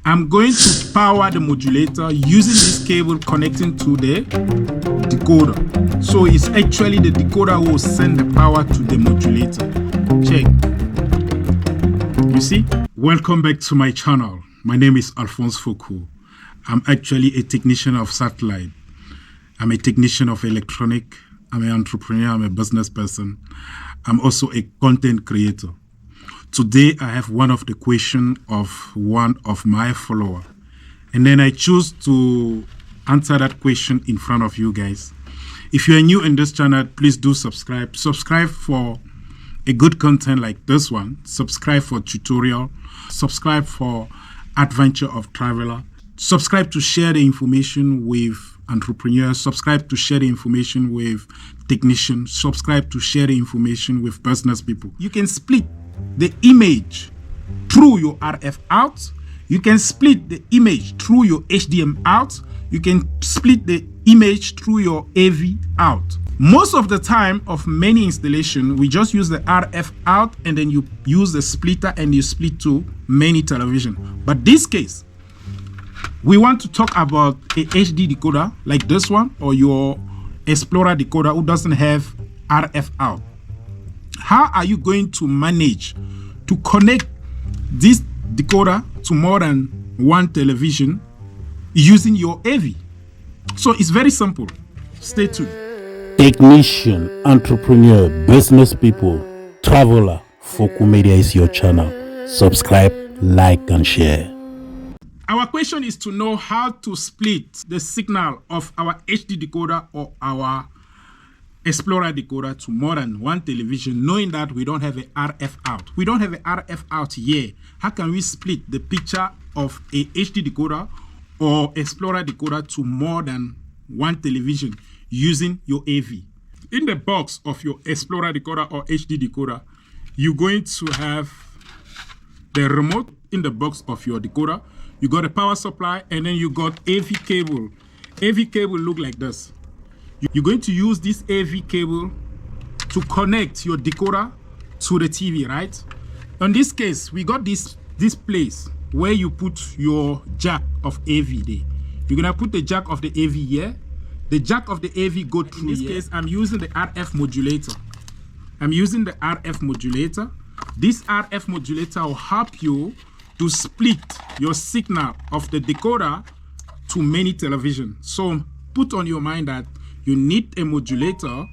I'm going to power the modulator using this cable connecting to the decoder. So it's actually the decoder who will send the power to the modulator. Check. You see? Welcome back to my channel. My name is Alphonse Fokou. I'm actually a technician of satellite. I'm a technician of electronic. I'm an entrepreneur. I'm a business person. I'm also a content creator. Today, I have one of the questions of one of my followers. And then I choose to answer that question in front of you guys. If you are new in this channel, please do subscribe. Subscribe for a good content like this one. Subscribe for tutorial. Subscribe for adventure of traveler. Subscribe to share the information with entrepreneurs. Subscribe to share the information with technicians. Subscribe to share the information with business people. You can split the image through your RF out. You can split the image through your HDMI out. You can split the image through your AV out. Most of the time of many installation, we just use the RF out and then you use the splitter and you split to many television. But this case, we want to talk about a HD decoder like this one or your Explorer decoder who doesn't have RF out. How are you going to manage to connect this decoder to more than one television using your AV? So it's very simple. Stay tuned. Technician, entrepreneur, business people, traveler, Fokou Media is your channel. Subscribe, like and share. Our question is to know how to split the signal of our HD decoder or our Explorer decoder to more than one television, knowing that we don't have a RF out. We don't have a RF out here. How can we split the picture of a HD decoder or Explorer decoder to more than one television using your AV? In the box of your Explorer decoder or HD decoder, you're going to have the remote. In the box of your decoder, you got a power supply and then you got AV cable. AV cable look like this. You're going to use this AV cable to connect your decoder to the TV, right? In this case, we got this place where you put your jack of AV there. You're gonna put the jack of the AV here. The jack of the AV go through. In this case, I'm using the RF modulator. I'm using the RF modulator. This RF modulator will help you to split your signal of the decoder to many television. So put on your mind that you need a modulator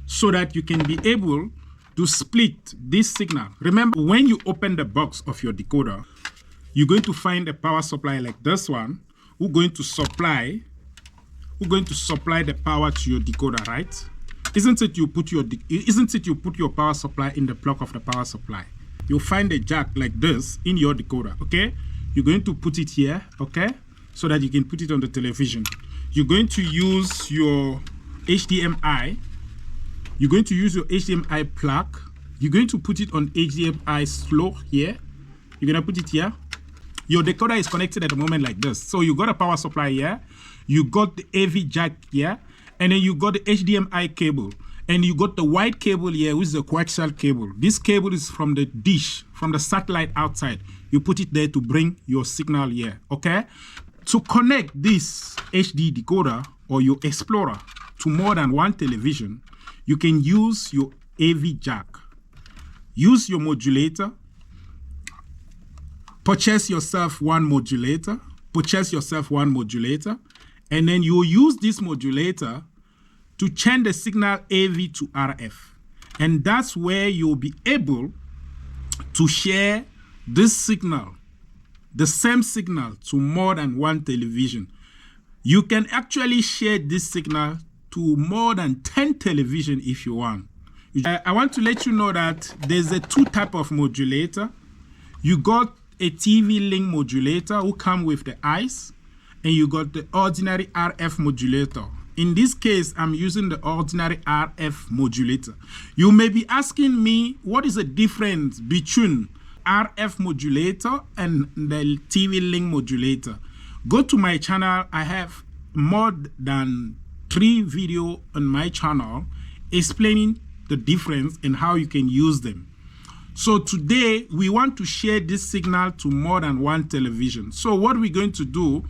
so that you can be able to split this signal. Remember, when you open the box of your decoder, you're going to find a power supply like this one. We're going to supply the power to your decoder, right? Isn't it you put your power supply in the plug of the power supply? You'll find a jack like this in your decoder, okay? You're going to put it here, okay? So that you can put it on the television. You're going to use your HDMI. You're going to use your HDMI plug. You're going to put it on HDMI slow here. You're going to put it here. Your decoder is connected at the moment like this. So you got a power supply here. You got the AV jack here. And then you got the HDMI cable. And you got the white cable here, which is the coaxial cable. This cable is from the dish, from the satellite outside. You put it there to bring your signal here, okay? To connect this HD decoder or your Explorer to more than one television, you can use your AV jack. Use your modulator. Purchase yourself one modulator. And then you use this modulator to change the signal AV to RF. And that's where you'll be able to share this signal, the same signal, to more than one television. You can actually share this signal to more than 10 television if you want. I want to let you know that there's a two type of modulator. You got a TV link modulator who come with the eyes, and you got the ordinary RF modulator. In this case, I'm using the ordinary RF modulator. You may be asking me, what is the difference between RF modulator and the TV link modulator? Go to my channel. I have more than 3 videos on my channel explaining the difference and how you can use them. So today we want to share this signal to more than one television. So what we're going to do,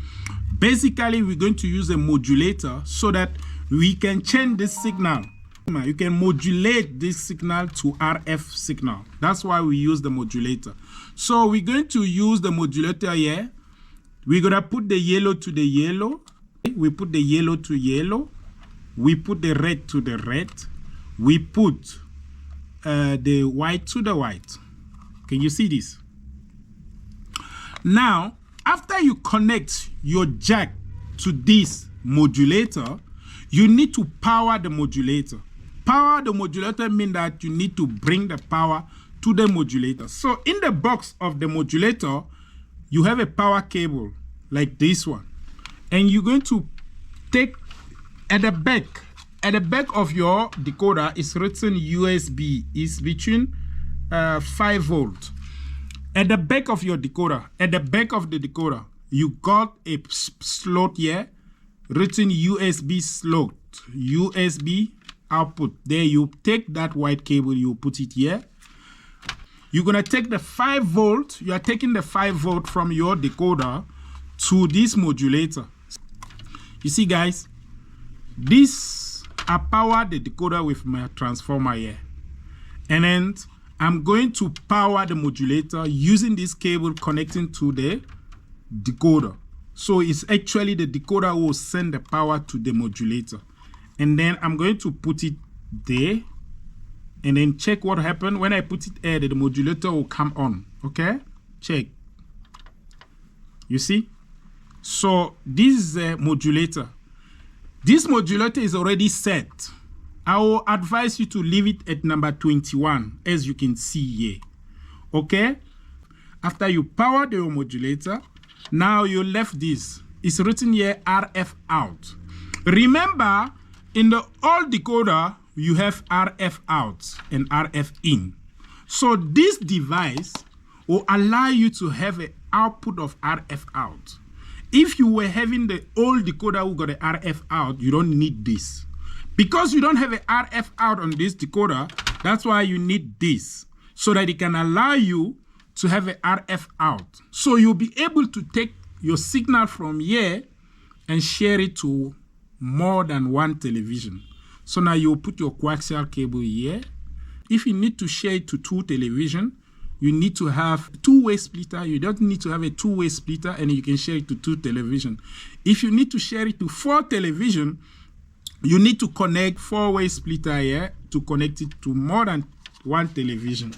basically we're going to use a modulator so that we can change this signal. You can modulate this signal to RF signal. That's why we use the modulator. So we're going to use the modulator here. We're going to put the yellow to the yellow. We put the yellow to yellow. We put the red to the red. We put the white to the white. Can you see this? Now, after you connect your jack to this modulator, you need to power the modulator. Power the modulator means that you need to bring the power to the modulator. So in the box of the modulator, you have a power cable like this one. And you're going to take at the back of your decoder is written USB. It's between 5 volts. At the back of your decoder, at the back of the decoder, you got a slot here written USB slot, USB output. There you take that white cable, you put it here. You're gonna take the 5 volt, you are taking the 5 volt from your decoder to this modulator. You see guys, this I power the decoder with my transformer here. And then I'm going to power the modulator using this cable connecting to the decoder. So it's actually the decoder will send the power to the modulator. And then I'm going to put it there and then check what happened. When I put it there, the modulator will come on. Okay, check. You see? So this is a modulator. This modulator is already set. I will advise you to leave it at number 21, as you can see here. Okay? After you power the modulator, now you left this. It's written here RF out. Remember, in the old decoder, you have RF out and RF in. So this device will allow you to have an output of RF out. If you were having the old decoder who got an RF out, you don't need this. Because you don't have an RF out on this decoder, that's why you need this, so that it can allow you to have an RF out. So you'll be able to take your signal from here and share it to more than one television. So now you'll put your coaxial cable here. If you need to share it to 2 television, you need to have two-way splitter. You don't need to have a two-way splitter, and you can share it to 2 television. If you need to share it to 4 television, you need to connect 4-way splitter here to connect it to more than 1 television.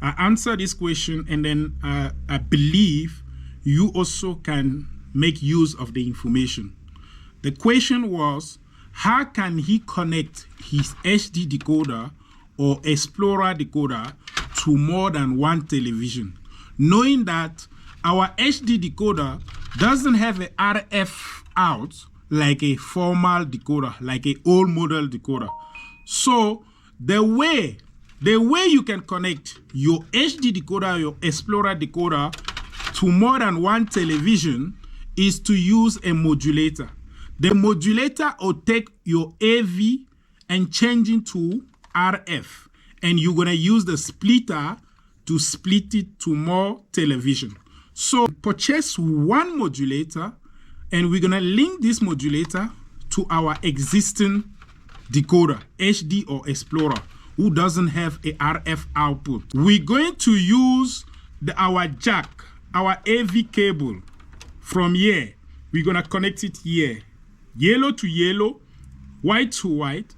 I answer this question, and then I believe you also can make use of the information. The question was, how can he connect his HD decoder or Explorer decoder to more than 1 television, knowing that our HD decoder doesn't have a RF out like a formal decoder, like a old model decoder. So the way you can connect your HD decoder, your Explorer decoder to more than 1 television is to use a modulator. The modulator will take your AV and change it to RF, and you're gonna use the splitter to split it to more television. So purchase 1 modulator, and we're gonna link this modulator to our existing decoder, HD or Explorer, who doesn't have a RF output. We're going to use our jack, our AV cable from here. We're gonna connect it here, yellow to yellow, white to white.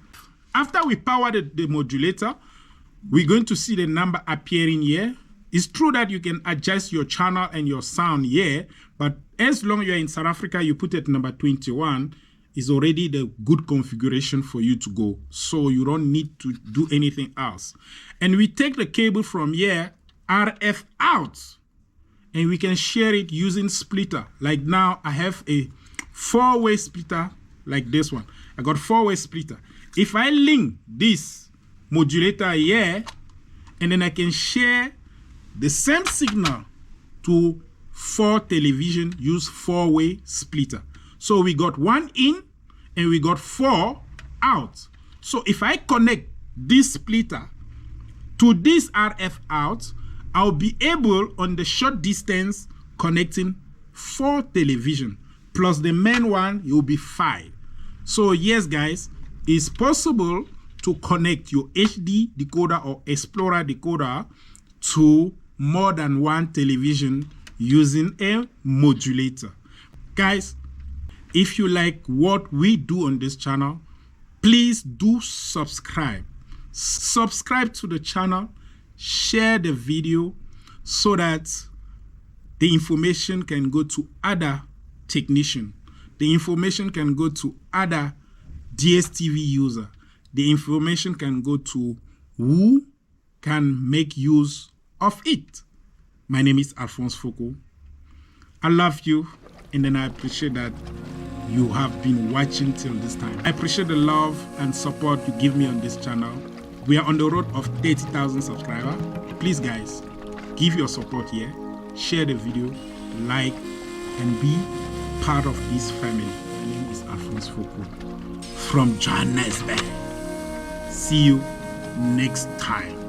After we power the modulator, we're going to see the number appearing here. It's true that you can adjust your channel and your sound here, but as long as you're in South Africa, you put it number 21, is already the good configuration for you to go. So you don't need to do anything else. And we take the cable from here, RF out, and we can share it using splitter. Like now, I have a 4-way splitter like this one. I got 4-way splitter. If I link this modulator here, and then I can share the same signal to 4 television, use 4-way splitter. So we got 1 in and we got 4 out. So if I connect this splitter To this RF out, I'll be able on the short distance connecting 4 television plus the main one, you'll be 5. So yes guys, it's possible to connect your HD decoder or Explorer decoder to more than 1 television using a modulator. Guys, if you like what we do on this channel, please do subscribe. Subscribe to the channel, share the video so that the information can go to other technicians. The information can go to other DSTV user. The information can go to who can make use of it. My name is Alphonse Fokou. I love you, and then I appreciate that you have been watching till this time. I appreciate the love and support you give me on this channel. We are on the road of 30,000 subscribers. Please guys, give your support here, share the video, like, and be part of this family. My name is Alphonse Fokou from Johannesburg. See you next time.